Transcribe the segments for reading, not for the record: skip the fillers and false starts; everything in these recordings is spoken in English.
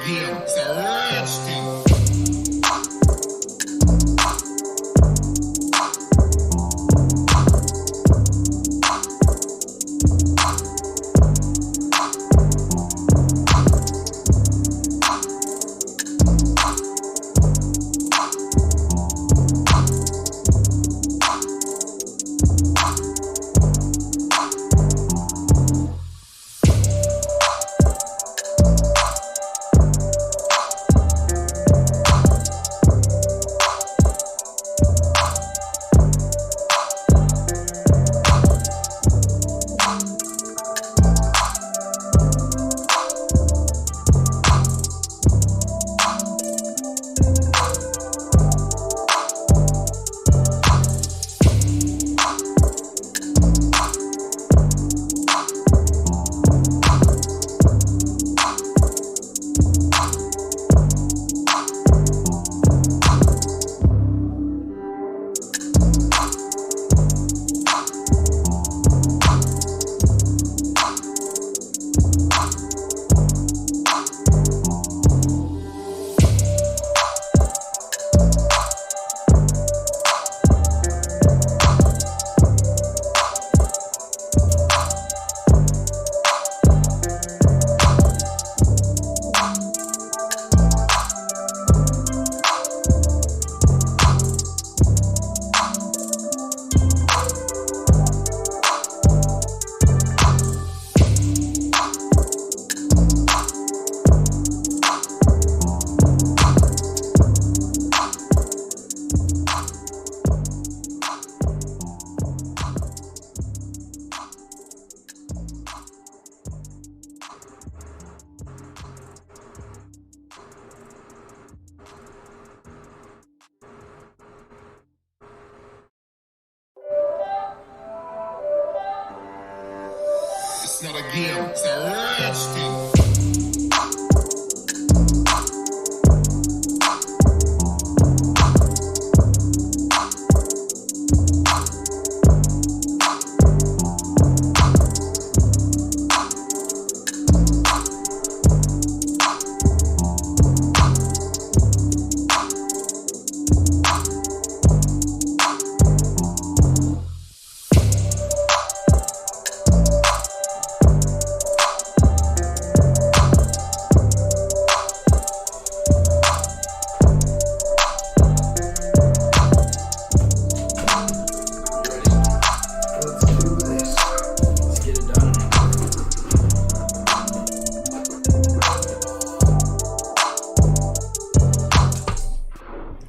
game. It's a rich thing. It's not a game. It's a rich thing.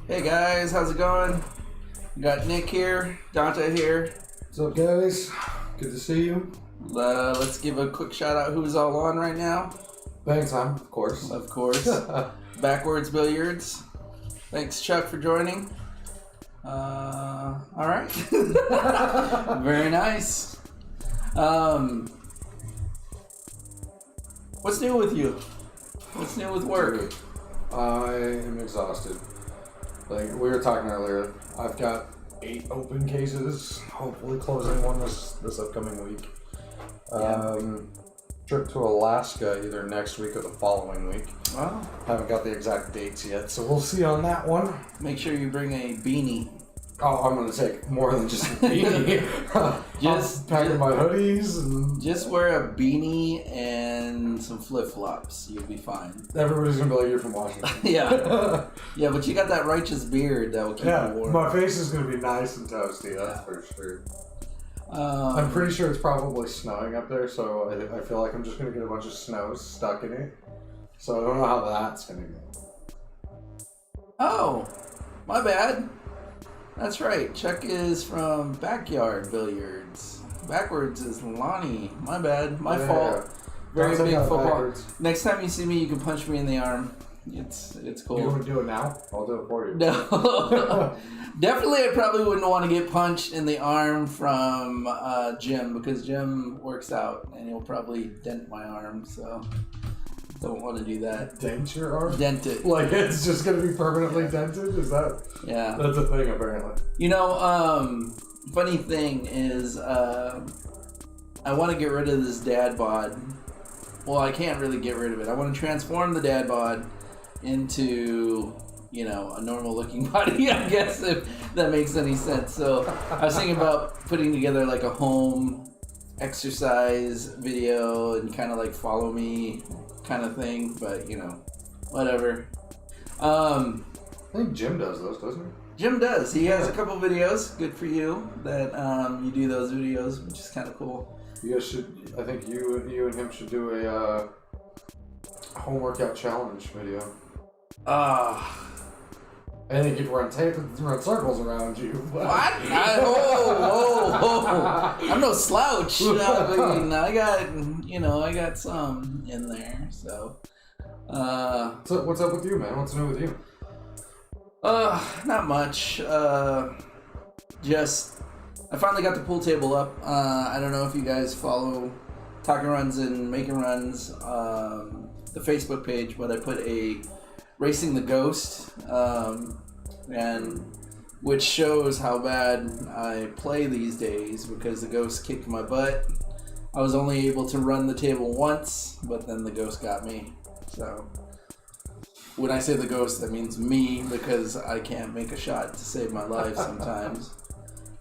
Hey guys, how's it going? We got Nick here, Dante here. What's up, guys? Good to see you. Let's give a quick shout out who's all on right now. Thanks, Sam, of course. Of course. Backwards Billiards. Thanks, Chuck, for joining. Alright. Very nice. What's new with you? What's new with work? I am exhausted. Like we were talking earlier, I've got 8 open cases. Hopefully, closing one this upcoming week. Trip to Alaska either next week or the following week. Wow. Haven't got the exact dates yet, so we'll see on that one. Make sure you bring a beanie. Oh, I'm gonna take more than just a beanie. Just packing my hoodies and just wear a beanie and some flip-flops. You'll be fine. everybody's gonna be like, "You're from Washington." Yeah. Yeah, but you got that righteous beard that will keep you warm. My face is gonna be nice and toasty. That's for sure. I'm pretty sure it's probably snowing up there, so I feel like I'm just gonna get a bunch of snow stuck in it. So I don't know how that's gonna go. Oh, my bad. That's right. Chuck is from Backyard Billiards. Backwards is Lonnie. My bad. My fault. Very Don't say big that football. backwards. Next time you see me, you can punch me in the arm. It's cool. You want to do it now? I'll do it for you. No. Definitely, I probably wouldn't want to get punched in the arm from Jim, because Jim works out and he'll probably dent my arm, so don't want to do that. Dent your arm? Dent it. Like it's just going to be permanently dented? Is that? Yeah. That's a thing, apparently. You know, funny thing is, I want to get rid of this dad bod. well, I can't really get rid of it. I want to transform the dad bod into, you know, a normal looking body, I guess, if that makes any sense. So I was thinking about putting together like a home exercise video and kind of like follow me kind of thing, but you know, whatever. I think Jim does those, doesn't he? Jim does. He has a couple videos. Good for you that you do those videos, which is kind of cool. You guys should. I think you and him should do a home workout challenge video. I think he'd run circles around you. What? I'm no slouch. I mean, I got some in there. So, what's up with you, man? What's new with you? Not much. Just I finally got the pool table up. I don't know if you guys follow Talking Runs and Making Runs, the Facebook page, but I put a Racing the Ghost, and which shows how bad I play these days because the Ghost kicked my butt. I was only able to run the table once, but then the Ghost got me. So when I say the Ghost, that means me because I can't make a shot to save my life sometimes.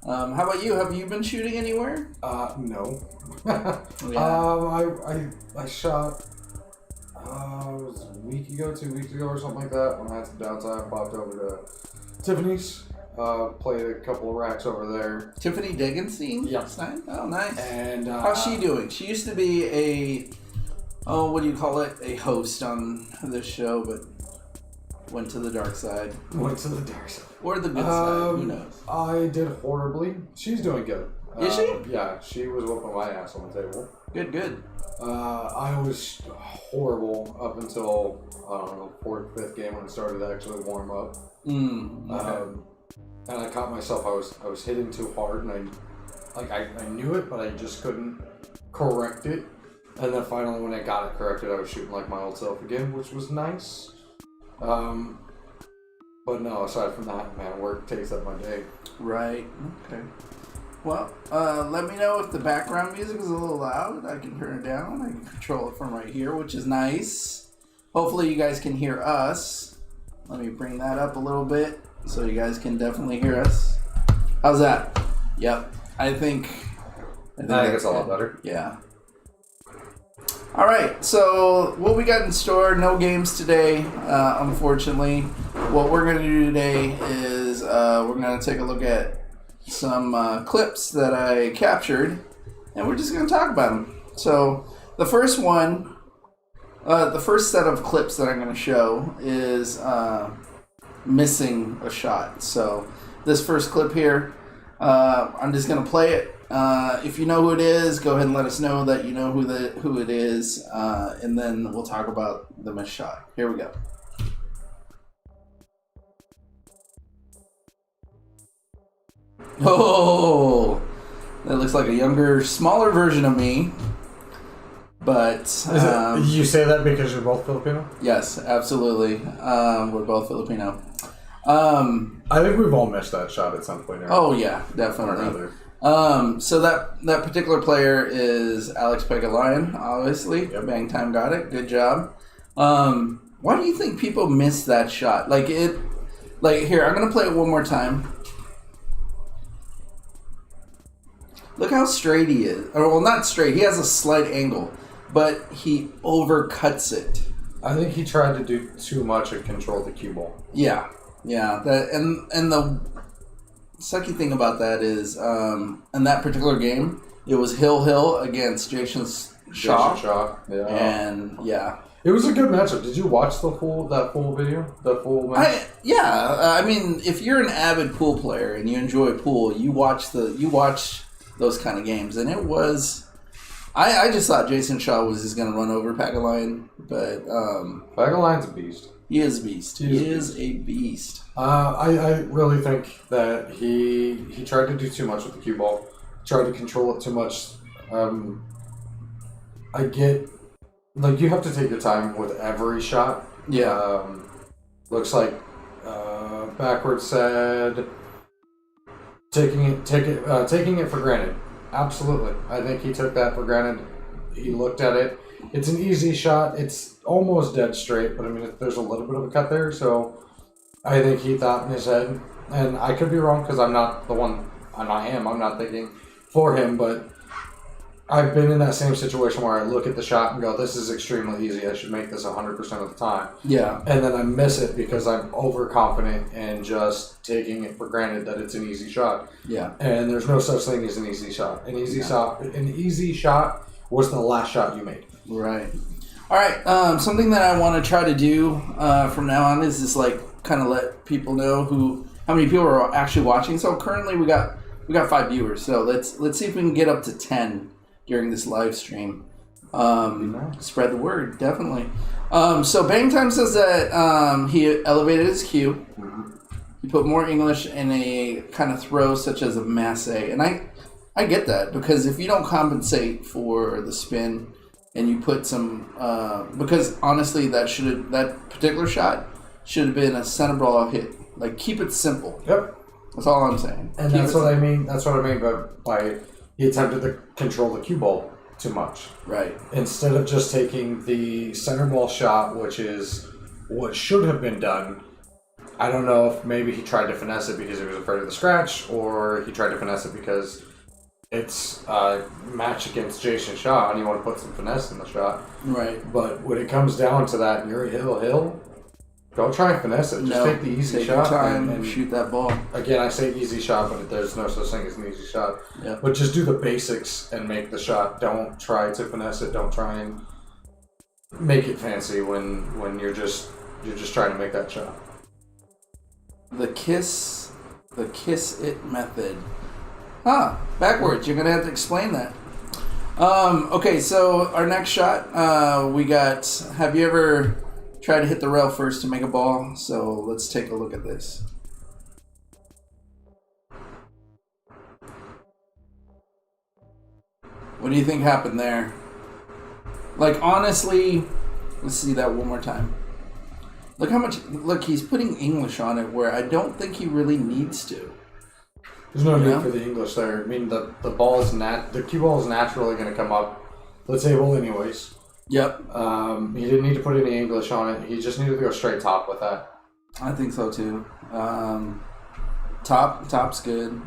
How about you? Have you been shooting anywhere? No. Yeah. I shot. It was a week ago, 2 weeks ago, or something like that. When I had some downtime, popped over to Tiffany's. Played a couple of racks over there. Tiffany Deggenstein? Yep. Oh, nice. And how's she doing? She used to be what do you call it? A host on this show, but went to the dark side. Went to the dark side. Or the good side, who knows? I did horribly. She's doing good. Is she? Yeah, she was whooping my ass on the table. Good. I was horrible up until, I don't know, 4th, 5th game when it started to actually warm up. Okay. And I caught myself, I was hitting too hard, and I knew it, but I just couldn't correct it. And then finally when I got it corrected, I was shooting like my old self again, which was nice. But no, aside from that, man, work takes up my day. Right. Okay. Well, let me know if the background music is a little loud. I can turn it down. I can control it from right here, which is nice. Hopefully you guys can hear us. Let me bring that up a little bit so you guys can definitely hear us. How's that? Yep. I think it's a lot better. Yeah. All right, so what we got in store, no games today, unfortunately. What we're going to do today is we're going to take a look at some clips that I captured, and we're just going to talk about them. So the first one, the first set of clips that I'm going to show is missing a shot. So this first clip here, I'm just going to play it. If you know who it is, go ahead and let us know that you know who it is, and then we'll talk about the missed shot. Here we go. Oh, that looks like a younger, smaller version of me. But you say that because you're both Filipino? Yes, absolutely. We're both Filipino. I think we've all missed that shot at some point. Oh yeah, definitely. So that particular player is Alex Pegalion, obviously. Yep. Bang Time got it. Good job. Why do you think people miss that shot? Here, I'm gonna play it one more time. Look how straight he is. Or, well, not straight. He has a slight angle, but he overcuts it. I think he tried to do too much and control the cue ball. Yeah. That and the sucky thing about that is, in that particular game, it was Hill against Jason Shaw. Yeah. And yeah. It was a good matchup. Did you watch that full video? The full match? I mean, if you're an avid pool player and you enjoy pool, you watch those kind of games, and it was. I just thought Jason Shaw was just going to run over Pegalion, but Pagalion's a beast. He is a beast. He is a beast. I really think that he tried to do too much with the cue ball. Tried to control it too much. I get, you have to take your time with every shot. Yeah. Looks like Backwards said taking it for granted. Absolutely. I think he took that for granted. He looked at it. It's an easy shot. It's almost dead straight, but I mean, there's a little bit of a cut there, so I think he thought in his head, and I could be wrong because I'm not the one, I'm not him, I'm not thinking for him, but I've been in that same situation where I look at the shot and go, this is extremely easy, I should make this 100% of the time. Yeah. And then I miss it because I'm overconfident and just taking it for granted that it's an easy shot. Yeah. And there's no such thing as an easy shot. An easy shot was the last shot you made. Right. All right. Something that I want to try to do from now on is just like kind of let people know how many people are actually watching. So currently we got 5 viewers. So let's see if we can get up to 10 during this live stream. Spread the word, definitely. So Bang Time says that he elevated his cue. Mm-hmm. He put more English in a kind of throw such as a masse. And I get that, because if you don't compensate for the spin and you put some... because honestly, that particular shot should have been a center ball hit. Like, keep it simple. Yep. That's all I'm saying. And that's what I mean. That's what I mean by he attempted to control the cue ball too much. Right. Instead of just taking the center ball shot, which is what should have been done. I don't know if maybe he tried to finesse it because he was afraid of the scratch, or he tried to finesse it because it's a match against Jason Shaw and you want to put some finesse in the shot. Right. But when it comes down to that and you're hill, don't try and finesse it. Just take the easy shot. Take your time and shoot that ball. Again, I say easy shot, but there's no such thing as an easy shot. Yeah. But just do the basics and make the shot. Don't try to finesse it. Don't try and make it fancy when you're just trying to make that shot. The kiss it method. Backwards. You're gonna have to explain that. Okay, so our next shot, we got. Have you ever tried to hit the rail first to make a ball? So let's take a look at this. What do you think happened there? Like, honestly, let's see that one more time. Look how much. Look, he's putting English on it where I don't think he really needs to. There's no need for the English there. I mean, the ball is the cue ball is naturally going to come up the table anyways. Yep. He didn't need to put any English on it. He just needed to go straight top with that. I think so too. Top's good.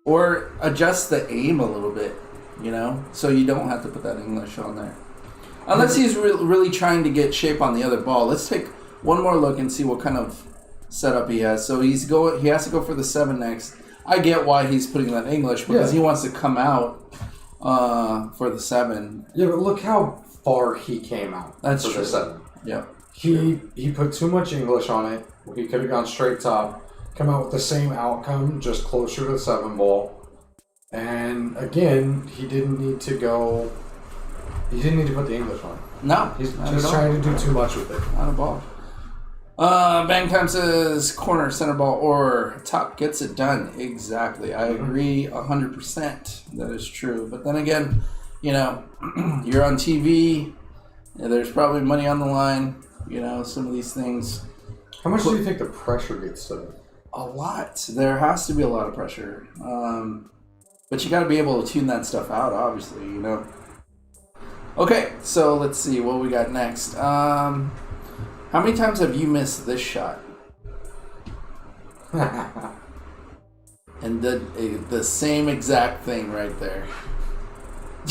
Or adjust the aim a little bit, so you don't have to put that English on there. Unless he's really trying to get shape on the other ball. Let's take one more look and see what kind of setup he has. So he has to go for the 7 next. I get why he's putting that English, because he wants to come out for the 7. Yeah, but look how far he came out. That's for true. The 7. Yeah. He put too much English on it. He could have gone straight top, come out with the same outcome, just closer to the 7 ball. And again, he didn't need to put the English on. No. He's just trying to do too much with it. Not a ball. Bang Time says corner, center ball, or top gets it done. Exactly. I agree 100%. That is true. But then again, you're on TV. There's probably money on the line. Some of these things. How much do you think the pressure gets to them? A lot. There has to be a lot of pressure. But you got to be able to tune that stuff out, obviously, Okay, so let's see what we got next. How many times have you missed this shot? And the same exact thing right there.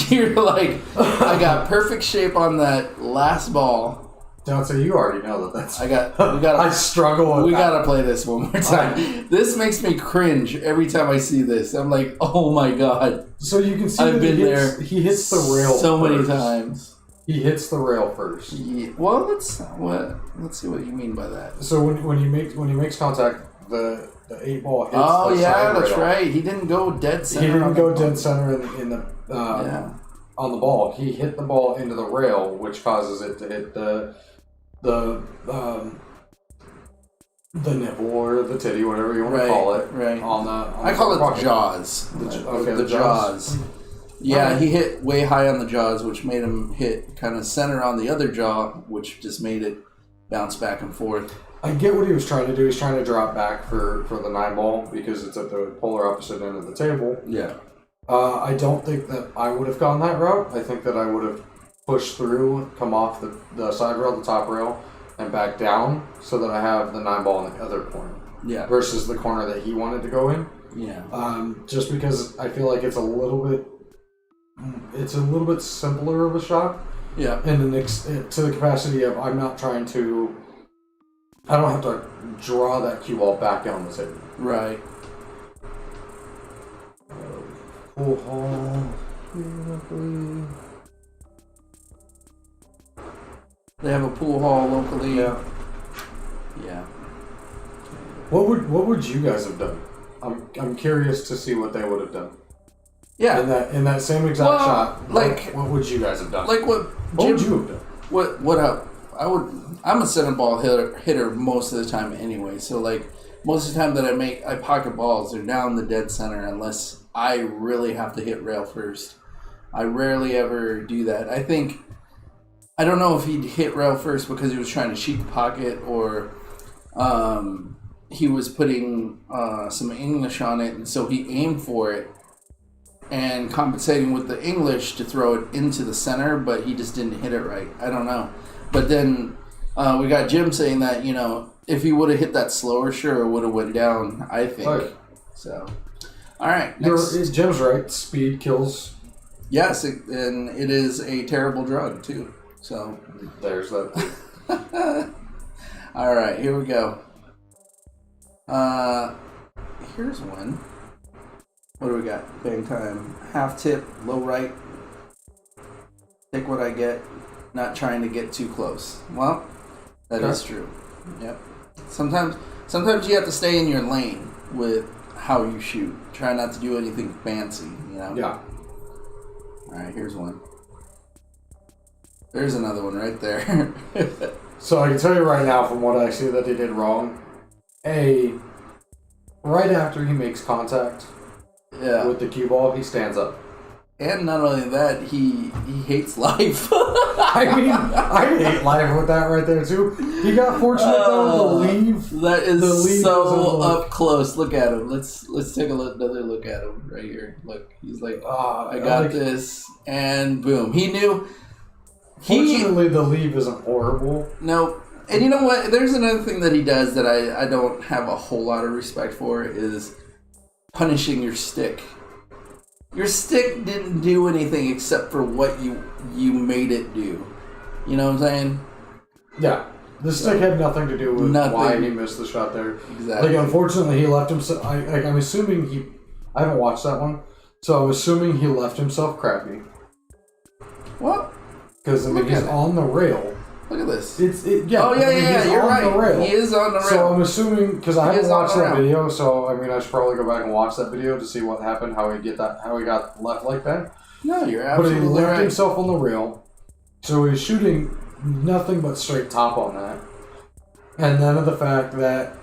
You're like, I got perfect shape on that last ball. Don't say you already know that's. We gotta. I struggle with We that. gotta play this one more time. This makes me cringe every time I see this. I'm like, oh my god. So you can see I've been there. He hits the rail so first. many times. He hits the rail first. Yeah. Well, let's see what you mean by that. So when he makes contact, the 8 ball hits. Oh the yeah, side that's rail. right. He didn't go dead center. He didn't go dead center in the on the ball. He hit the ball into the rail, which causes it to hit the nipple or the titty, whatever you want to call it. Right. I I call it the jaws. The jaws. Yeah, he hit way high on the jaws, which made him hit kind of center on the other jaw, which just made it bounce back and forth. I get what he was trying to do. He's trying to drop back for the 9 ball because it's at the polar opposite end of the table. Yeah. I don't think that I would have gone that route. I think that I would have push through, come off the side rail, the top rail, and back down, so that I have the 9-ball in the other corner. Yeah. Versus the corner that he wanted to go in. Yeah. Just because I feel like it's a little bit simpler of a shot. Yeah. And to the capacity of I don't have to draw that cue ball back down the table. Right. Pool hall. They have a pool hall locally. Yeah. Yeah. What would you guys have done? I'm curious to see what they would have done. Yeah. In that same exact shot. Like what would you guys have done? Like what would you have done? I'm a center ball hitter most of the time anyway. So like most of the time that I pocket balls, they're down the dead center unless I really have to hit rail first. I rarely ever do that. I don't know if he'd hit rail first because he was trying to sheet the pocket or he was putting some English on it, and so he aimed for it and compensating with the English to throw it into the center, but he just didn't hit it right. I don't know. But then we got Jim saying that, if he would have hit that slower, sure, it would have went down, I think. Right. So, all right. Jim's right. Speed kills. Yes, and it is a terrible drug, too. So there's that. All right, here we go. Here's one. What do we got? Bang time. Half tip, low right. Take what I get. Not trying to get too close. Well, that is true. Yep. Sometimes you have to stay in your lane with how you shoot. Try not to do anything fancy, Yeah. All right, here's one. There's another one right there. So I can tell you right now from what I see that he did wrong. Right after he makes contact with the cue ball, he stands up. And not only that, he hates life. I hate life with that right there too. He got fortunate though to leave. That is so up close. Look at him. Let's take another look at him right here. Look, he's like, I got this, and boom. He knew. Fortunately, the leave isn't horrible. No. And you know what? There's another thing that he does that I don't have a whole lot of respect for is punishing your stick. Your stick didn't do anything except for what you made it do. You know what I'm saying? Yeah. The stick had nothing to do with why he missed the shot there. Exactly. Like, unfortunately, he left himself... I'm assuming I haven't watched that one, so I'm assuming he left himself crappy. What? Because, he's on the rail. Look at this. You're right. He is on the rail. So I'm assuming, because I haven't watched that video, so I should probably go back and watch that video to see what happened, how he got left like that. No, you're absolutely right. But he left himself on the rail, so he's shooting nothing but straight top on that. And then of the fact that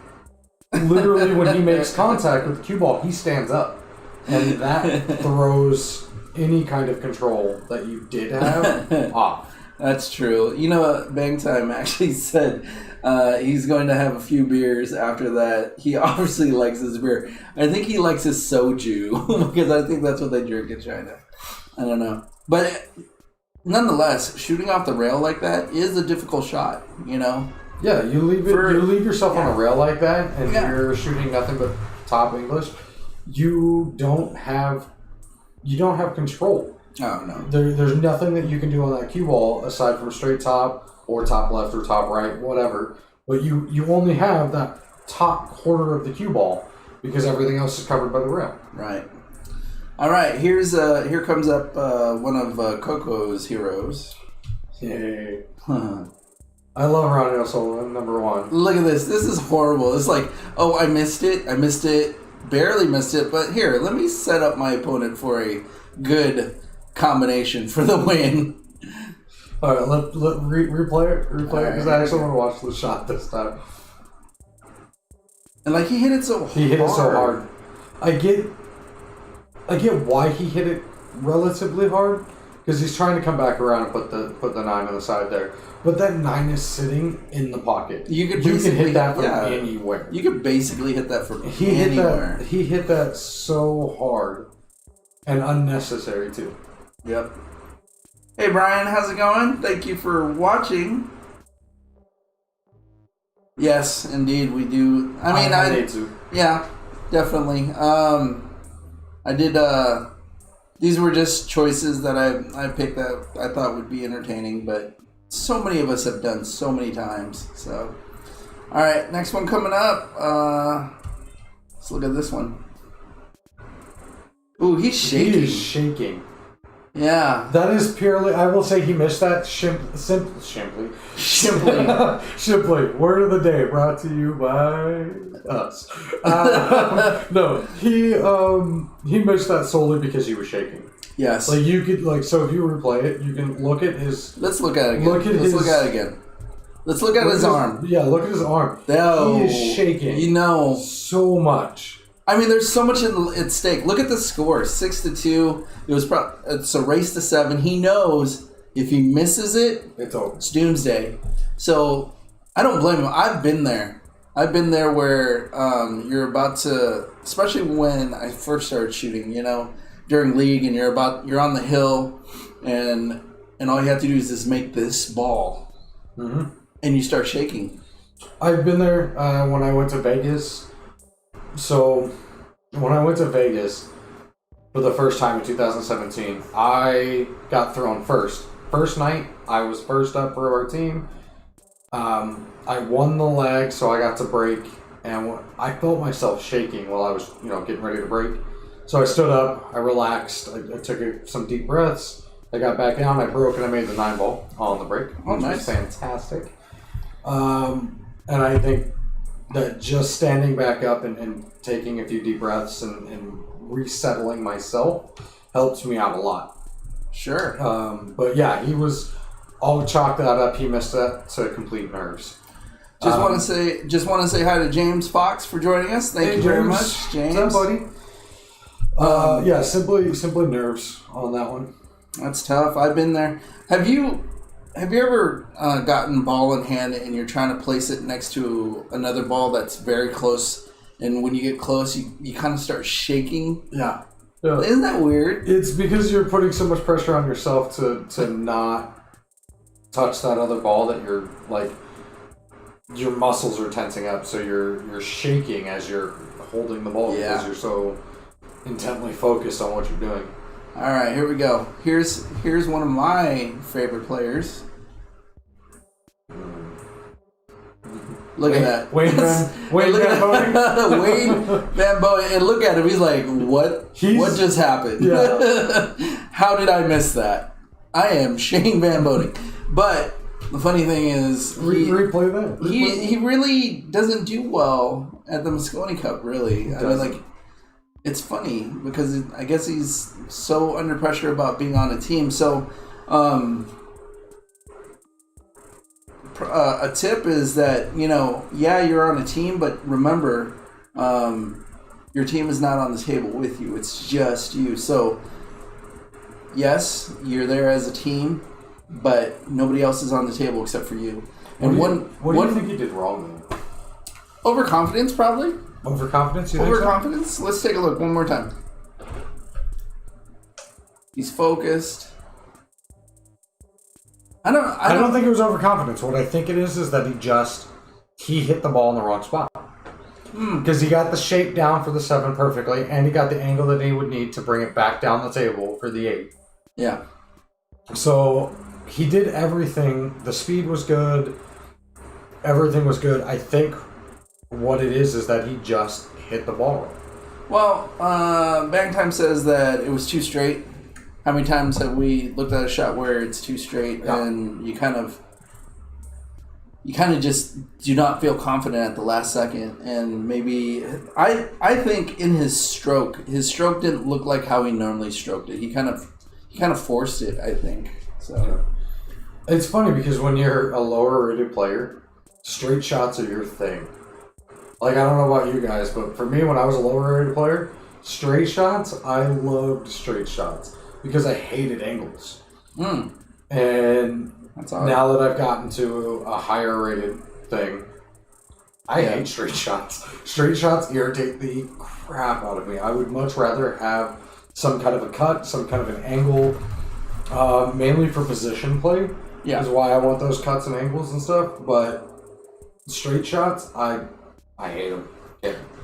literally when he makes contact with the cue ball, he stands up. And that throws any kind of control that you did have off. That's true. Bang Time actually said he's going to have a few beers after that. He obviously likes his beer. I think he likes his soju because I think that's what they drink in China. I don't know. But nonetheless, shooting off the rail like that is a difficult shot, Yeah, you leave yourself on a rail like that and you're shooting nothing but top English. You don't have control. Oh, no. There's nothing that you can do on that cue ball aside from straight top or top left or top right, whatever. But you only have that top quarter of the cue ball because everything else is covered by the rail. Right. All right. Here comes up one of Coco's heroes. Yay. I love Ronnie O'Sullivan, number one. Look at this. This is horrible. It's like, oh, I missed it. Barely missed it. But here, let me set up my opponent for a good combination for the win. All right, let replay it because I actually want to watch the shot this time. And he hit it so hard. He hit it so hard. I get why he hit it relatively hard because he's trying to come back around and put the 9 on the side there. But that 9 is sitting in the pocket. You can hit that from anywhere. You could basically hit that from anywhere. He hit that so hard and unnecessary too. Yep. Hey Brian, how's it going? Thank you for watching. Yes, indeed, we do. I mean, I need to. Yeah, definitely. I did. These were just choices that I picked that I thought would be entertaining, but so many of us have done so many times. So, all right, next one coming up. Let's look at this one. Ooh, he's shaking. He is shaking. Yeah. That is purely, I will say he missed that simply. Word of the day brought to you by us. No, he missed that solely because he was shaking. Yes. Like you could, so if you replay it, you can look at his. Let's look at it again. Let's look at it again. Let's look at his arm. Yeah, look at his arm. Oh, he is shaking. You know. So much. I mean, there's so much at stake. Look at the score, 6-2. It's a race to 7. He knows if he misses it, it's over. It's doomsday. So I don't blame him. I've been there. I've been there where you're about to, especially when I first started shooting. During league, and you're on the hill, and all you have to do is just make this ball, and you start shaking. I've been there when I went to Vegas. So, when I went to Vegas for the first time in 2017, I got thrown first. First night, I was first up for our team. I won the leg, so I got to break, and I felt myself shaking while I was, getting ready to break. So I stood up, I relaxed, I took some deep breaths, I got back down, I broke, and I made the 9-ball on the break, which was fantastic. And I think that just standing back up and taking a few deep breaths and resettling myself helps me out a lot. Sure. But yeah, I'll chalk that up. He missed that to complete nerves. Just want to say hi to James Fox for joining us. Thank you very much, James. What's up, buddy? Yeah, simply nerves on that one. That's tough. I've been there. Have you ever gotten ball in hand and you're trying to place it next to another ball that's very close, and when you get close, you kind of start shaking? Yeah. Isn't that weird? It's because you're putting so much pressure on yourself to not touch that other ball that you're your muscles are tensing up, so you're shaking as you're holding the ball because you're so intently focused on what you're doing. All right, here we go. Here's one of my favorite players. Look at that. Wayne Van Boeing. Wayne Van Boeing. And look at him. He's like, what just happened? Yeah. How did I miss that? I am Shane Van Boeing. But the funny thing is, replay that. He really doesn't do well at the Moscone Cup, really. I mean, it's funny because I guess he's so under pressure about being on a team. So, a tip is that, you're on a team, but remember, your team is not on the table with you. It's just you. So, yes, you're there as a team, but nobody else is on the table except for you. And what do you think he did wrong then? Overconfidence, probably. Overconfidence? Overconfidence? So? Let's take a look one more time. He's focused. I don't think it was overconfidence. What I think it is that he hit the ball in the wrong spot. Because he got the shape down for the 7 perfectly, and he got the angle that he would need to bring it back down the table for the 8. Yeah. So he did everything. The speed was good. Everything was good. I think what it is that he just hit the ball right. Well, Bang Time says that it was too straight. How many times have we looked at a shot where it's too straight and you kind of just do not feel confident at the last second, and maybe I think in his stroke didn't look like how he normally stroked it. He kind of forced it, I think. So it's funny because when you're a lower rated player, straight shots are your thing. I don't know about you guys, but for me, when I was a lower rated player, straight shots, I loved straight shots because I hated angles. And now that I've gotten to a higher rated thing, I hate straight shots. Straight shots irritate the crap out of me. I would much rather have some kind of a cut, some kind of an angle. Mainly for position play. Yeah. Is why I want those cuts and angles and stuff. But straight shots, I hate them.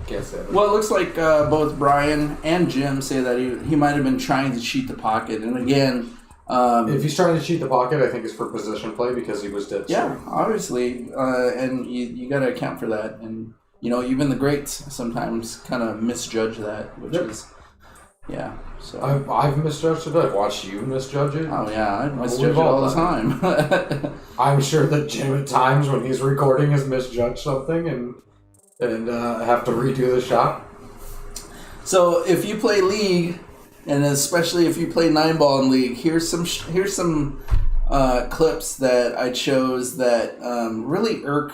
Can't say that. Well, it looks like both Brian and Jim say that he might have been trying to cheat the pocket. And again... if he's trying to cheat the pocket, I think it's for position play because he was dead. Yeah, obviously. And you got to account for that. And, even the greats sometimes kind of misjudge that, which is... Yeah, so... I've misjudged it. I've watched you misjudge it. Oh, yeah, I misjudge it all the time. I'm sure that Jim at times when he's recording has misjudged something and have to redo the shot. So if you play League, and especially if you play 9-ball in League, here's some clips that I chose that really irk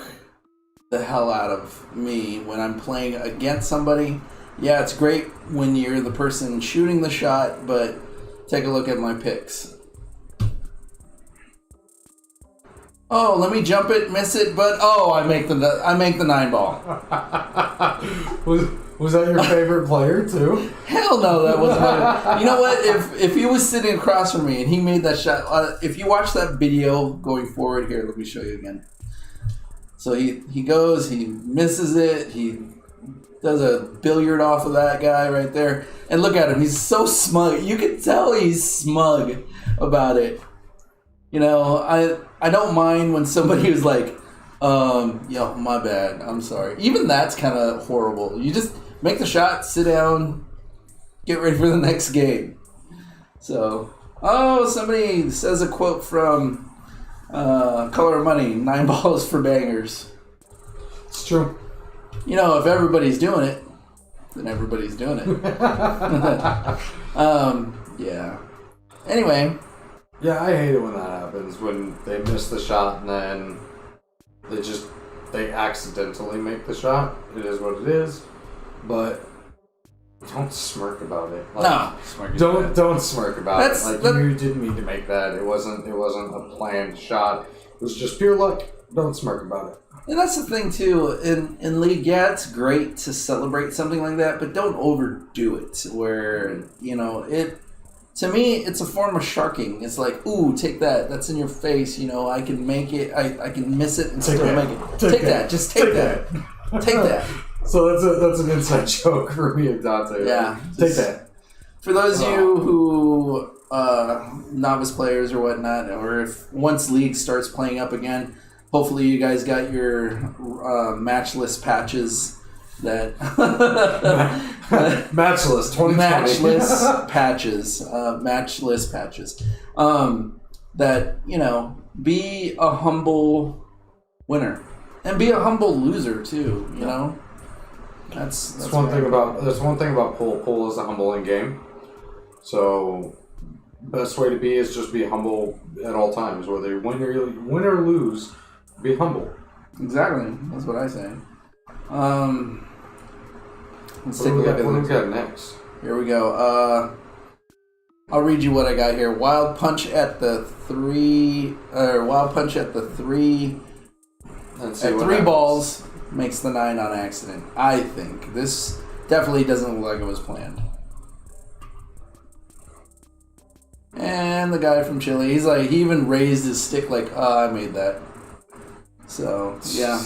the hell out of me when I'm playing against somebody. Yeah, it's great when you're the person shooting the shot, but take a look at my picks. Oh, let me jump it, miss it, but I make the 9-ball. Was that your favorite player too? Hell no, that wasn't my... You know what? If he was sitting across from me and he made that shot, if you watch that video going forward here, let me show you again. So he goes, he misses it, he does a billiard off of that guy right there. And look at him. He's so smug. You can tell he's smug about it. I don't mind when somebody was like, yo, my bad. I'm sorry. Even that's kind of horrible. You just make the shot, sit down, get ready for the next game. So, somebody says a quote from Color of Money, 9 balls for bangers. It's true. If everybody's doing it, then everybody's doing it. Yeah. Anyway. Yeah, I hate it when that happens, when they miss the shot and then they accidentally make the shot. It is what it is. But don't smirk about it. Don't smirk about it. You didn't mean to make that. It wasn't a planned shot. It was just pure luck. Don't smirk about it. And that's the thing, too. In League, yeah, it's great to celebrate something like that, but don't overdo it. Where, to me, it's a form of sharking. It's like, ooh, take that. That's in your face. I can make it. I can miss it and still make it. Take that. Just take that. Take that. So that's an inside joke for me and Dante. Yeah. Take that. For those of you who, novice players or whatnot, or if once League starts playing up again, hopefully you guys got your matchless patches that... Matchless 2020. Matchless patches. Matchless patches. That, be a humble winner. And be a humble loser, too, That's one thing about pool. Pool is a humbling game. So, best way to be is just be humble at all times. Whether you win or lose, be humble. Exactly. That's what I say. Let's take take a look at what do we got next? Here we go. I'll read you what I got here. Wild punch at the 3. At 3 balls makes the 9 on accident. I think this definitely doesn't look like it was planned. And the guy from Chile, he even raised his stick like, I made that. So, yeah.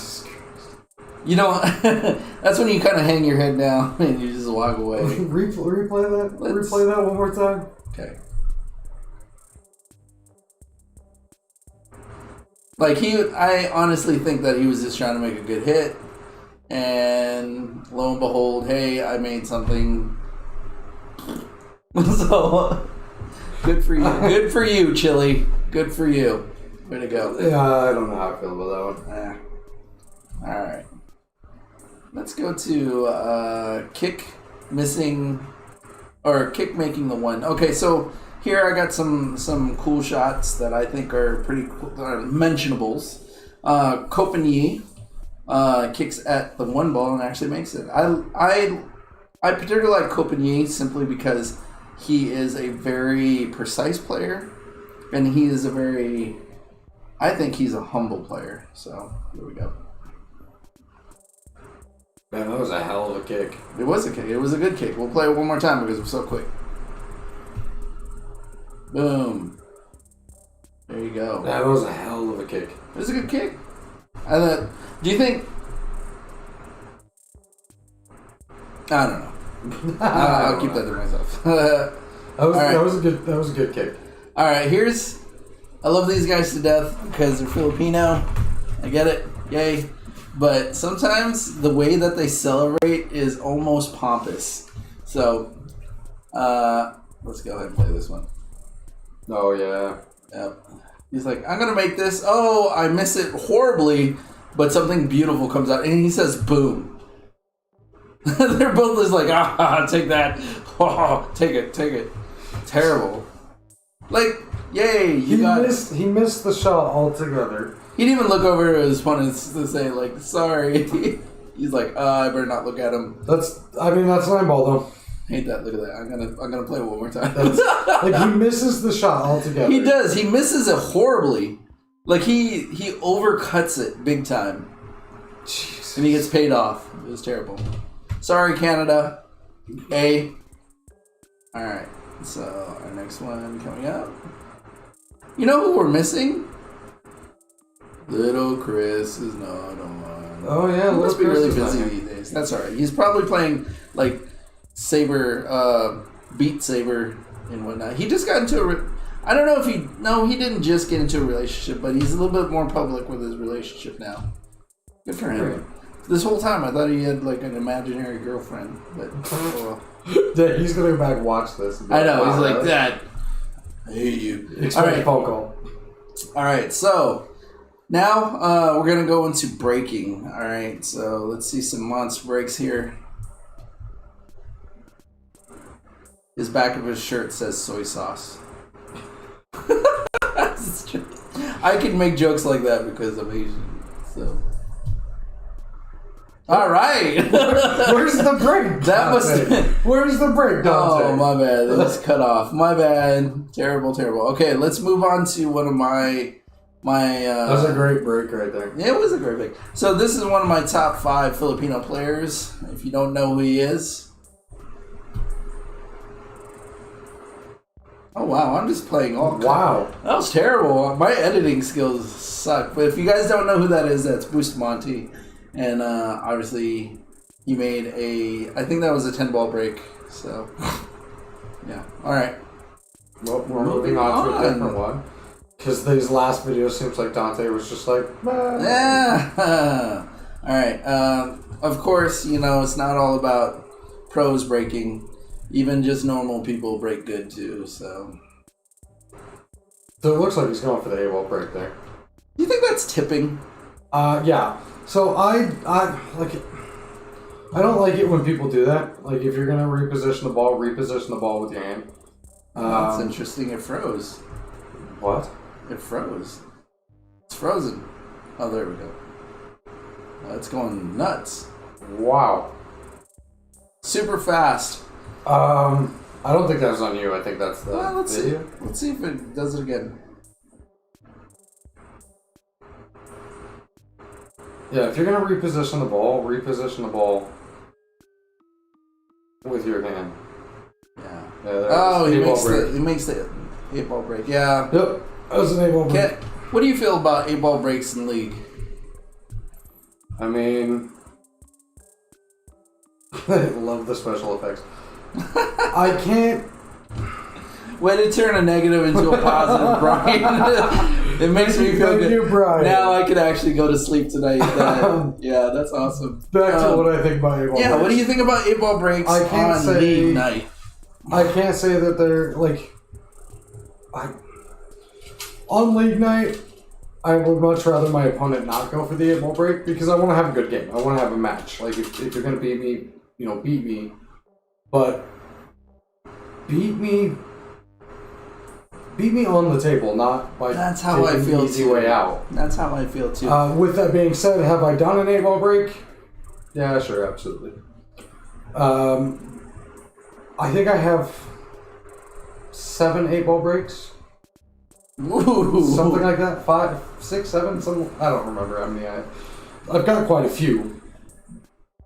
That's when you kind of hang your head down and you just walk away. Replay that? Replay that one more time? Okay. I honestly think that he was just trying to make a good hit. And lo and behold, hey, I made something. So, good for you. Good for you, Chili. Good for you. Way to go. Yeah, I don't know how I feel about that one. All right. Let's go to kick making the 1. Okay, so here I got some cool shots that I think are pretty cool, mentionables. Copenhagen kicks at the 1 ball and actually makes it. I particularly like Copenhagen simply because he is a very precise player, and he is I think he's a humble player. So here we go. Man, that was a hell of a kick. It was a kick. It was a good kick. We'll play it one more time because it was so quick. Boom. There you go. That was a hell of a kick. It was a good kick. Do you think... I don't know. I'll keep that to myself. That was a good kick. All right, I love these guys to death because they're Filipino. I get it. Yay. But sometimes the way that they celebrate is almost pompous. So, let's go ahead and play this one. Oh, yeah. Yep. He's like, I'm going to make this. Oh, I miss it horribly, but something beautiful comes out. And he says, boom. They're both just like, take that. Oh, take it. Terrible. Like, yay, He missed the shot altogether. He didn't even look over at his opponents to say, like, sorry. He's like, I better not look at him. That's 9-ball, though. Hate that. Look at that. I'm gonna play it one more time. Like, he misses the shot altogether. He does. He misses it horribly. Like, he overcuts it big time. Jesus. And he gets paid off. It was terrible. Sorry, Canada. A. Alright. So, our next one coming up. You know who we're missing? Little Chris is not on. Oh, yeah. He must be really busy these days. That's alright. He's probably playing, like, Beat Saber and whatnot. He just got into I don't know if he didn't just get into a relationship, but he's a little bit more public with his relationship now. Good for him. Great. This whole time I thought he had like an imaginary girlfriend, but yeah, he's gonna go back and watch this. I know, he's like, Dad, I hate you. Expect a phone call. Alright, so now we're gonna go into breaking. Alright, so let's see some monster breaks here. His back of his shirt says soy sauce. I can make jokes like that because I'm Asian. So, all right. Where's the break? That must. Where's the break, Dante? Oh, my bad. It was cut off. My bad. Terrible. Okay, let's move on to one of my. That was a great break right there. Yeah, it was a great break. So this is one of my top 5 Filipino players. If you don't know who he is. Oh, wow. I'm just playing all... Wow. That was terrible. My editing skills suck. But if you guys don't know who that is, that's Bustamante. And obviously, he made I think that was a 10-ball break. So, yeah. All right. Well, we're moving on to a different one. Because these last videos seems like Dante was just like, yeah. All right. Of course, it's not all about pros breaking. Even just normal people break good too, so it looks like he's going for the A-ball break there. Do you think that's tipping? Yeah. So I don't like it when people do that. Like, if you're going to reposition the ball with your hand. That's interesting. It froze. What? It froze. It's frozen. Oh, there we go. It's going nuts. Wow. Super fast. I don't think that's on you. I think that's the video. Let's see if it does it again. Yeah, if you're gonna reposition the ball with your hand. Yeah. He makes the 8-ball break. Yeah. Yep. That was an 8-ball break. What do you feel about 8-ball breaks in League? I mean, I love the special effects. I can't. Way to turn a negative into a positive, Brian. It makes me feel good. Thank you, Brian. Now I can actually go to sleep tonight. Yeah, that's awesome. Back to what I think about 8-ball breaks. Yeah, what do you think about 8-ball breaks on league night? I can't say that they're like. On league night, I would much rather my opponent not go for the 8-ball break because I want to have a good game. I want to have a match. Like, if you're going to beat me, beat me. But beat me on the table, not by That's how I feel an easy too. way out. That's how I feel too. With that being said, have I done an 8-ball break? Yeah, sure, absolutely. I think I have 7 8-ball breaks. Ooh. Something like that. 5, 6, 7, something. I don't remember how many I've got quite a few.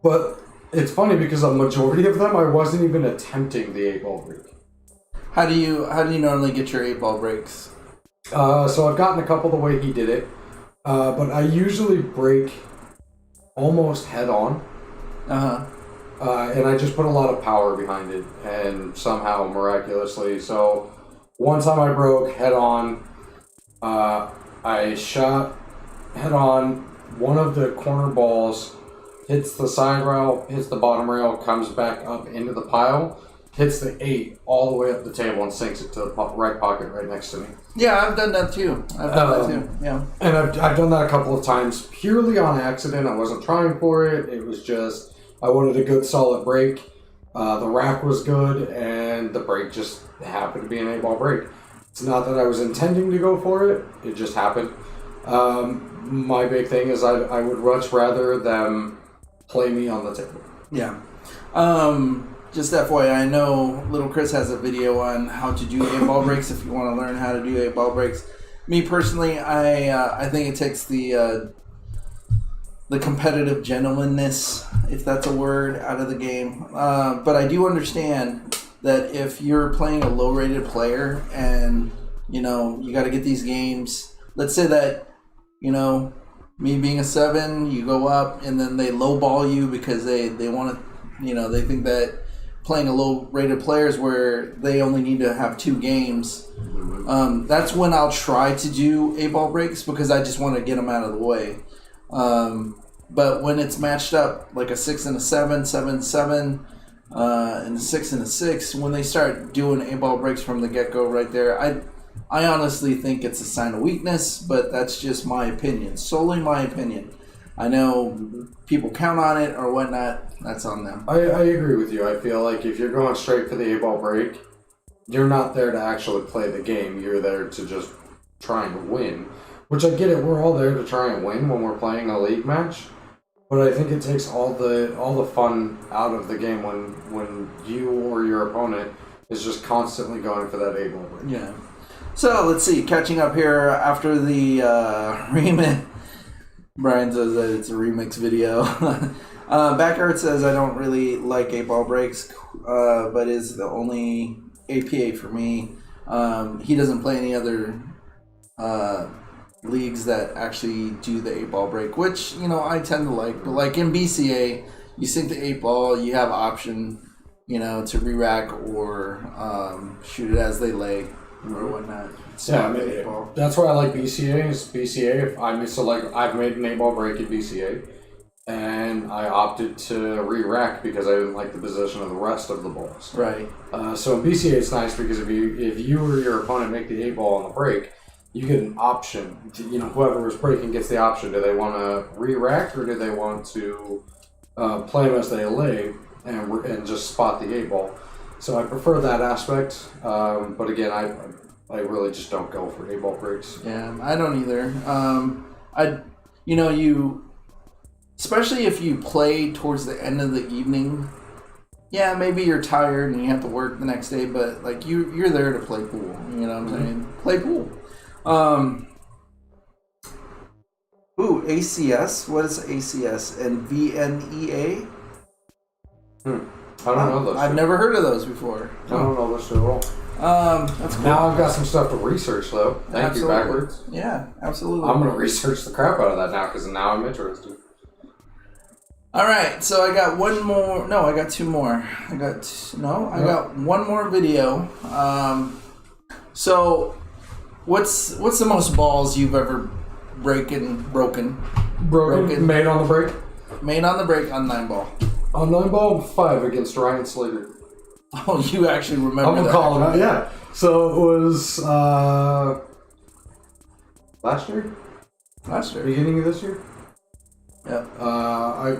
But it's funny because a majority of them I wasn't even attempting the 8-ball break. How do you normally get your 8-ball breaks? So I've gotten a couple the way he did it, but I usually break almost head on. And I just put a lot of power behind it, and somehow, miraculously. So one time I broke head on, I shot head on, one of the corner balls hits the side rail, hits the bottom rail, comes back up into the pile, hits the 8 all the way up the table and sinks it to the right pocket right next to me. Yeah, I've done that too. Yeah. And I've done that a couple of times purely on accident. I wasn't trying for it. It was just, I wanted a good solid break. The rack was good, and the break just happened to be an 8-ball break. It's not that I was intending to go for it. It just happened. My big thing is I would much rather them play me on the table. Yeah. Just FYI, I know Little Chris has a video on how to do 8-ball breaks if you want to learn how to do 8-ball breaks. Me personally, I think it takes the competitive gentlemanness, if that's a word, out of the game. But I do understand that if you're playing a low-rated player and, you got to get these games. Let's say that, me being a 7, you go up and then they lowball you because they want to, they think that playing a low-rated player is where they only need to have 2 games. That's when I'll try to do 8-ball breaks because I just want to get them out of the way. But when it's matched up like a 6 and a 7, 7, 7, and a 6 and a 6, when they start doing 8-ball breaks from the get-go right there, I honestly think it's a sign of weakness, but that's just my opinion, solely my opinion. I know people count on it or whatnot. That's on them. I agree with you. I feel like if you're going straight for the 8-ball break, you're not there to actually play the game. You're there to just try and win. Which I get it. We're all there to try and win when we're playing a league match. But I think it takes all the fun out of the game when you or your opponent is just constantly going for that 8-ball break. Yeah. So let's see. Catching up here after the remix. Brian says that it's a remix video. Backyard says, I don't really like 8-ball breaks, but is the only APA for me. He doesn't play any other leagues that actually do the 8-ball break, which, I tend to like. But like in BCA, you sink the 8-ball, you have option, to re-rack or shoot it as they lay or whatnot. Yeah, that's why I like BCA. Is BCA. I've made an 8-ball break in BCA, and I opted to re-rack because I didn't like the position of the rest of the balls. Right. So in BCA, it's nice because if you or your opponent make the 8-ball on the break, you get an option. Whoever is breaking gets the option. Do they want to re-rack or do they want to play them as they lay and just spot the 8-ball? So I prefer that aspect. But again, I really just don't go for 8-ball breaks. Yeah, I don't either. Especially if you play towards the end of the evening, yeah, maybe you're tired and you have to work the next day, but like you're there to play pool. You know what I'm saying? Play pool. ACS. What is ACS and VNEA? I don't know those. I've never heard of those before. I don't know those at all. That's cool. Now I've got some stuff to research, though. Thank you, backwards. Yeah, absolutely. I'm going to research the crap out of that now because now I'm interested. All right, so I got one more. No, I got 2 more. I got one more video. So, what's the most balls you've ever broken? Made on the break? Made on the break on 9-ball. On 9-ball, 5 against Ryan Slater. Oh, you actually remember I'm that? calling it. Yeah. So it was last year. Beginning of this year. Yeah.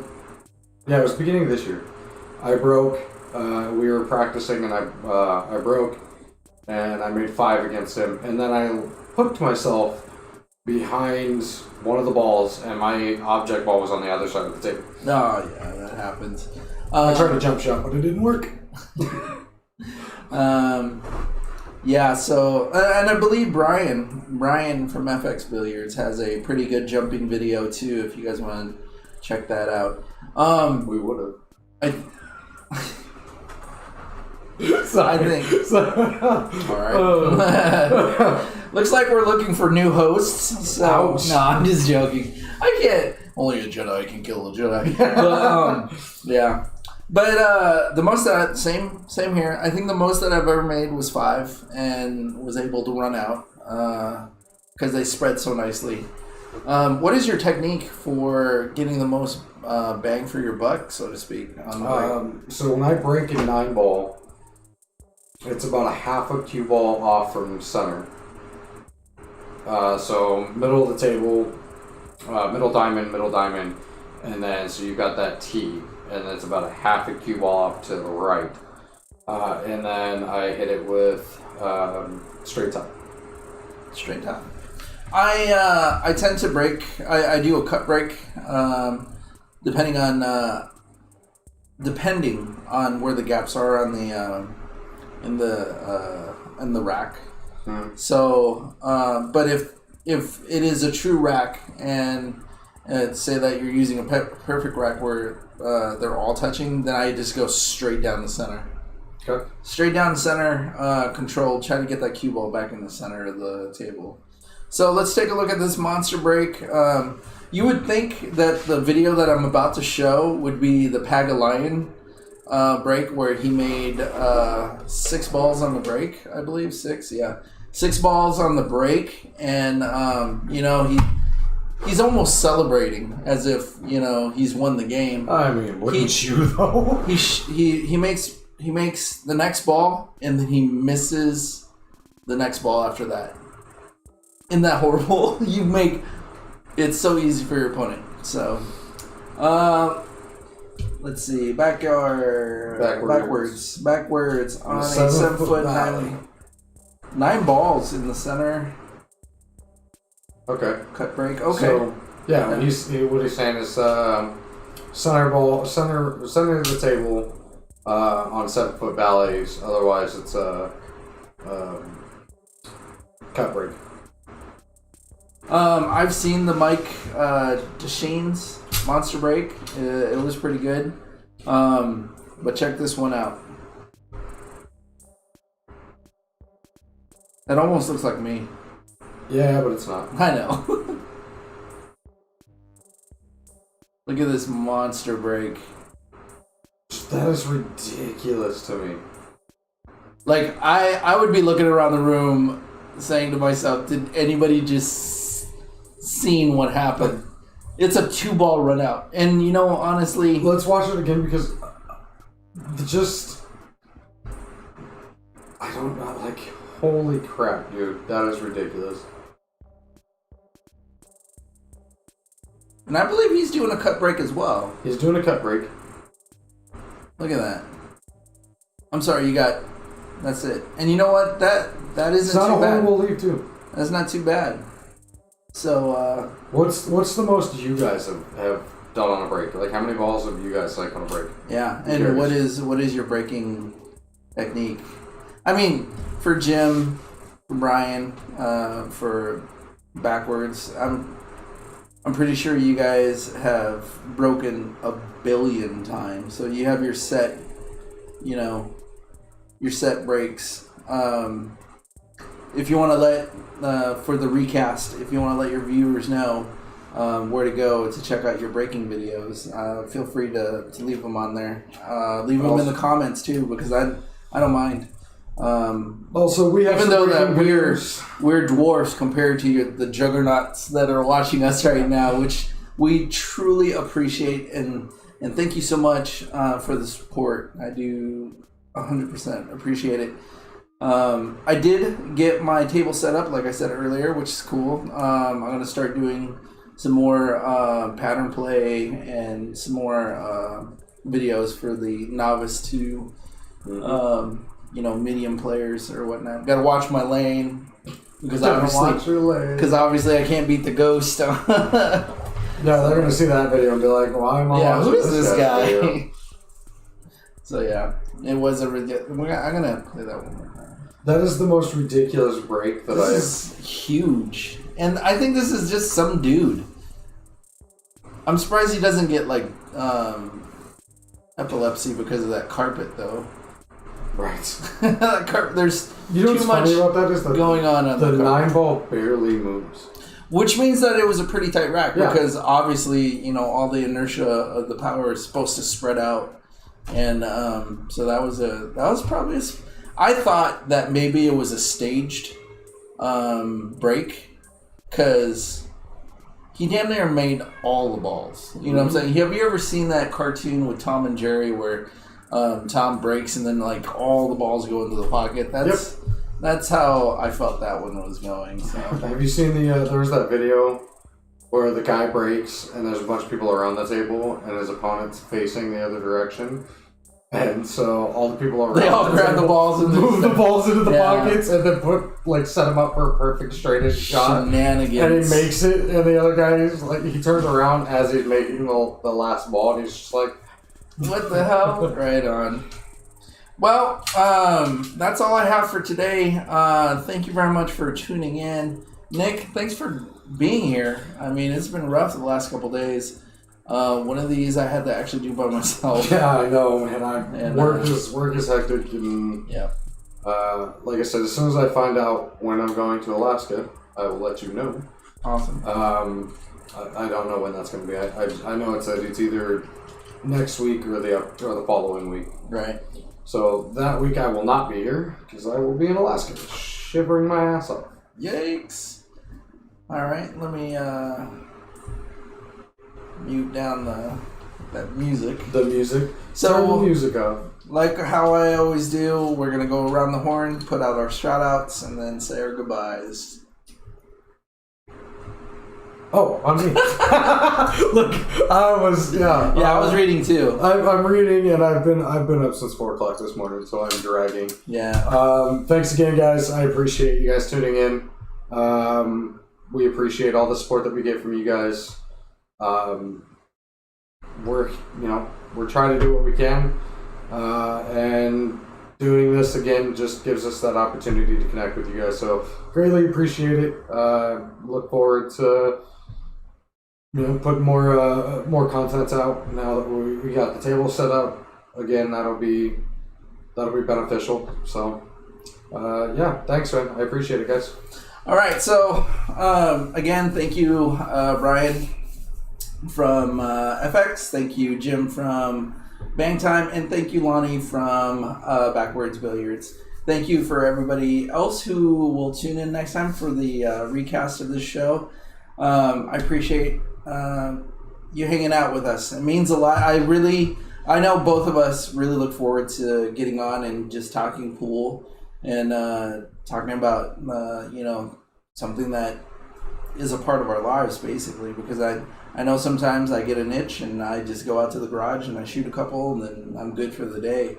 It was beginning of this year. I broke. We were practicing, and I broke, and I made 5 against him, and then I hooked myself behind one of the balls, and my object ball was on the other side of the table. Oh yeah, that happens. I tried to jump shot, but it didn't work. Yeah, so, and I believe Brian from FX Billiards has a pretty good jumping video too, if you guys want to check that out. We would have. I think. All right. Looks like we're looking for new hosts. So Ouch. no, I'm just joking. I can't. Only a Jedi can kill a Jedi. But, yeah. But the most that same here. I think the most that I've ever made was 5, and was able to run out because they spread so nicely. What is your technique for getting the most bang for your buck, so to speak? So when I break a 9-ball, it's about a half a cue ball off from center. So middle of the table, middle diamond, and then so you've got that T, and it's about a half a cue ball off to the right. And then I hit it with straight top. Straight top. I tend to break. I do a cut break, depending on where the gaps are on the in the rack. So, but if it is a true rack, and say that you're using a perfect rack where they're all touching, then I just go straight down the center. Okay. Straight down the center, control. Try to get that cue ball back in the center of the table. So let's take a look at this monster break. You would think that the video that I'm about to show would be the Pagalion break, where he made 6 balls on the break. I believe 6. Yeah, 6 balls on the break, and he's almost celebrating as if he's won the game. I mean, wouldn't you though? He makes the next ball, and then he misses the next ball after that. Isn't that horrible? It's so easy for your opponent. So, let's see. Backwards on a 7 foot 9 balls in the center. Okay. Cut break. Okay. So, yeah, what he's saying is center of the table on 7 foot ballets. Otherwise, it's a cut break. I've seen the Mike Deshaine's monster break. It was pretty good. But check this one out. It almost looks like me. Yeah, but it's not. I know. Look at this monster break. That is ridiculous to me. Like, I would be looking around the room saying to myself, did anybody just seen what happened? It's a 2-ball run out. And, honestly... Let's watch it again because I don't know, like, holy crap, dude. That is ridiculous. And I believe he's doing a cut break as well. He's doing a cut break. Look at that. I'm sorry, that's it. And you know what? That isn't too bad. It's not a horrible leave, too. That's not too bad. So, What's the most you guys have done on a break? Like, how many balls have you guys on a break? Yeah, and what is your breaking technique? I mean, for Jim, for Brian, for backwards, I'm pretty sure you guys have broken a billion times. So you have your set, your set breaks. If you want to let, for the recast, if you want to let your viewers know where to go to check out your breaking videos, feel free to leave them on there. Leave them in the comments too, because I don't mind. Also, we have even though that we're dwarfs compared to the juggernauts that are watching us right now, which we truly appreciate, and thank you so much for the support. I do 100% appreciate it. I did get my table set up, like I said earlier, which is cool. I'm going to start doing some more pattern play and some more videos for the novice to medium players or whatnot. Got to watch my lane because obviously I can't beat the ghost. Yeah, they're gonna see that video and be like, "Why am I watching who is this guy?" So yeah, it was a ridiculous. I'm gonna play that one more time. That is the most ridiculous break that This is huge, and I think this is just some dude. I'm surprised he doesn't get like epilepsy because of that carpet, though. Right. There's you know too what's much funny about that is going on the the 9-ball barely moves. Which means that it was a pretty tight rack Yeah. because obviously, all the inertia of the power is supposed to spread out. And so that was probably I thought that maybe it was a staged break because he damn near made all the balls. You know what I'm saying? Have you ever seen that cartoon with Tom and Jerry where Tom breaks and then like all the balls go into the pocket? That's how I felt that one was going. So. Have you seen there's that video where the guy breaks and there's a bunch of people around the table and his opponent's facing the other direction? And so all the people around they all grab the balls and move the balls into the pockets and then set them up for a perfect straight-in shot. Shenanigans. And he makes it, and the other guy is like, he turns around as he's making the last ball, and he's just like, what the hell? Right on. Well, that's all I have for today. Thank you very much for tuning in. Nick, thanks for being here. I mean, it's been rough the last couple days. One of these I had to actually do by myself. Yeah, I know, man. Work is hectic, and like I said, as soon as I find out when I'm going to Alaska, I will let you know. Awesome. I don't know when that's going to be. I know it's either next week or the following week. Right. So that week I will not be here because I will be in Alaska, shivering my ass off. Yikes! All right, let me mute down that music. The music. So turn the music off. Like how I always do, we're gonna go around the horn, put out our shout outs, and then say our goodbyes. Oh, on me. Look, I was I was reading too. I'm reading, and I've been up since 4 o'clock this morning, so I'm dragging. Yeah. Thanks again, guys. I appreciate you guys tuning in. We appreciate all the support that we get from you guys. We're trying to do what we can, and doing this again just gives us that opportunity to connect with you guys. So greatly appreciate it. Look forward to putting more content out now that we got the table set up. Again, that'll be beneficial. So thanks, man. I appreciate it, guys. All right. So again, thank you, Brian from FX. Thank you, Jim from Bang Time, and thank you, Lonnie from Backwards Billiards. Thank you for everybody else who will tune in next time for the recast of this show. I appreciate you hanging out with us. It means a lot. I know both of us really look forward to getting on and just talking pool and talking about something that is a part of our lives, basically, because I know sometimes I get an itch and I just go out to the garage and I shoot a couple and then I'm good for the day.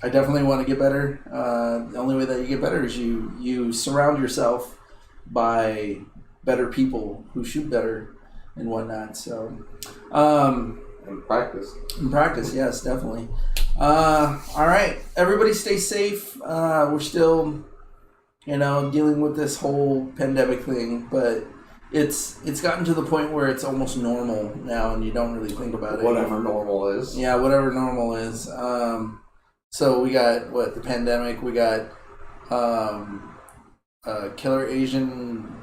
I definitely want to get better. The only way that you get better is you surround yourself by better people who shoot better and whatnot. So, and practice. In practice, yes, definitely. All right, everybody, stay safe. We're still, dealing with this whole pandemic thing, but it's gotten to the point where it's almost normal now, and you don't really think about it. Whatever normal is. Yeah, whatever normal is. So we got the pandemic. We got killer Asian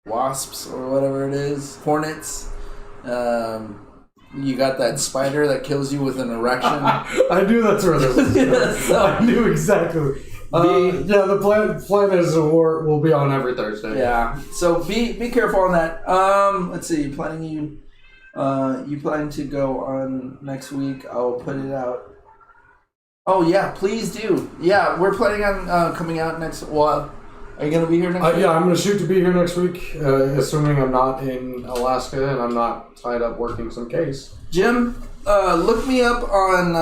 wasps or whatever it is, hornets. You got that spider that kills you with an erection. I knew that's where this was going. So, I knew exactly. The plan is will be on every Thursday. Yeah, so be careful on that. Let's see. You planning to go on next week? I'll put it out. Oh yeah, please do. Yeah, we're planning on coming out next. Well, are you gonna be here next week? Yeah, I'm gonna shoot to be here next week, assuming I'm not in Alaska and I'm not tied up working some case. Jim, look me up on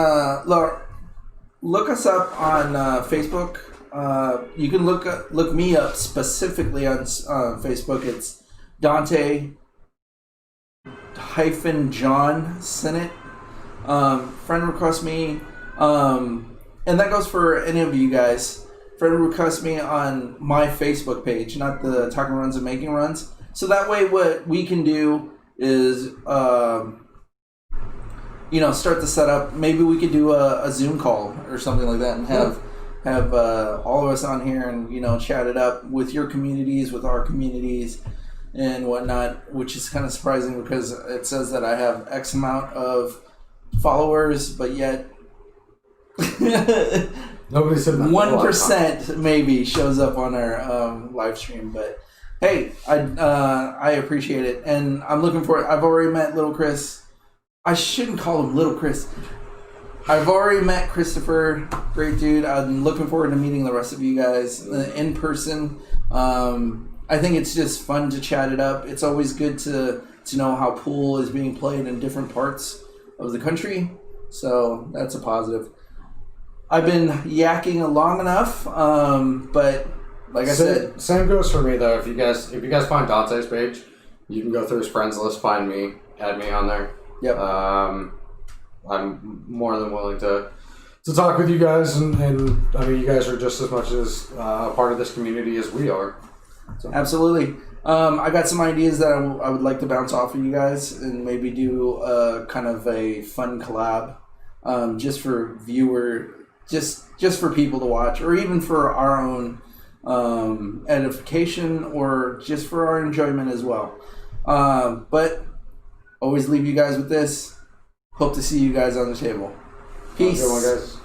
look us up on Facebook. You can look me up specifically on Facebook. It's Dante-John Sinnott. Friend request me. And that goes for any of you guys. Friend request me on my Facebook page, not the Talking Runs and Making Runs. So that way what we can do is start the setup. Maybe we could do a Zoom call or something like that, and have all of us on here and chat it up with your communities, with our communities, and whatnot. Which is kind of surprising because it says that I have X amount of followers, but yet nobody said 1% maybe shows up on our live stream. But hey, I appreciate it, and I'm looking for it. I've already met Little Chris. I shouldn't call him Little Chris. I've already met Christopher. Great dude. I'm looking forward to meeting the rest of you guys in person. I think it's just fun to chat it up. It's always good to know how pool is being played in different parts of the country. So that's a positive. I've been yakking long enough, but like I said, same goes for me though. If you guys find Dante's page, you can go through his friends list, find me, add me on there. Yep. I'm more than willing to talk with you guys, and I mean, you guys are just as much as a part of this community as we are. So. Absolutely. I got some ideas that I would like to bounce off of you guys, and maybe do kind of a fun collab, just for just for people to watch, or even for our own edification, or just for our enjoyment as well. But always leave you guys with this. Hope to see you guys on the table. Peace. Have a good one, guys.